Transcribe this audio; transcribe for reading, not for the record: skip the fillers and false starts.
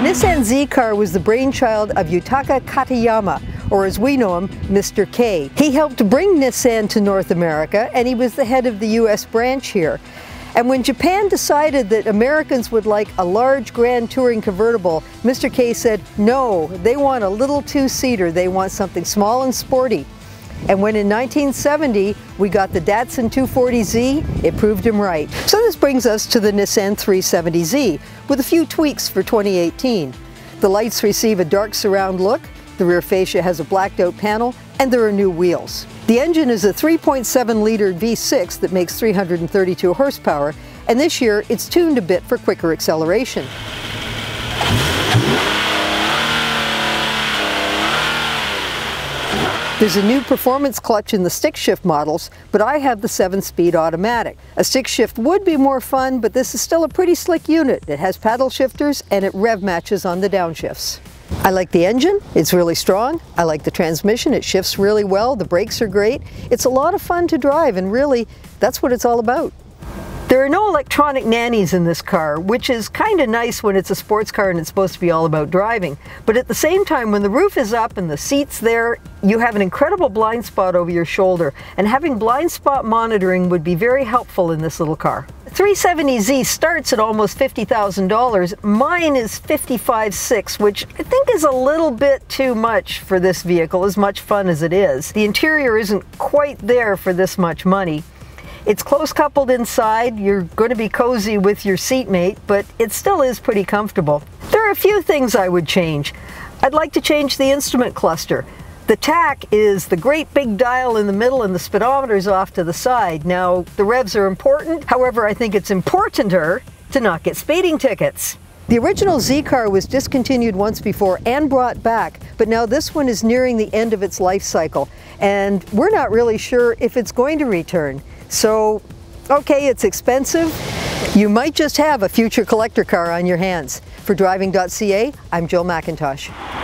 Nissan Z car was the brainchild of Yutaka Katayama, or as we know him, Mr. K. He helped bring Nissan to North America, and he was the head of the US branch here. And when Japan decided that Americans would like a large grand touring convertible, Mr. K said, no, they want a little two-seater, they want something small and sporty. And when in 1970 we got the Datsun 240Z, it proved him right. So this brings us to the Nissan 370Z, with a few tweaks for 2018. The lights receive a dark surround look, the rear fascia has a blacked out panel, and there are new wheels. The engine is a 3.7-liter V6 that makes 332 horsepower, and this year it's tuned a bit for quicker acceleration. There's a new performance clutch in the stick shift models, but I have the 7-speed automatic. A stick shift would be more fun, but this is still a pretty slick unit. It has paddle shifters and it rev matches on the downshifts. I like the engine, it's really strong. I like the transmission, it shifts really well, the brakes are great. It's a lot of fun to drive, and really, that's what it's all about. There are no electronic nannies in this car, which is kind of nice when it's a sports car and it's supposed to be all about driving. But at the same time, when the roof is up and the seat's there, you have an incredible blind spot over your shoulder, and having blind spot monitoring would be very helpful in this little car. The 370Z starts at almost $50,000. Mine is $55,600, which I think is a little bit too much for this vehicle, as much fun as it is. The interior isn't quite there for this much money. It's close coupled inside, you're going to be cozy with your seatmate, but it still is pretty comfortable. There are a few things I would change. I'd like to change the instrument cluster. The TAC is the great big dial in the middle and the speedometer's off to the side. Now, the revs are important, however, I think it's importanter to not get speeding tickets. The original Z car was discontinued once before and brought back, but now this one is nearing the end of its life cycle, and we're not really sure if it's going to return. So, okay, it's expensive. You might just have a future collector car on your hands. For Driving.ca, I'm Jill McIntosh.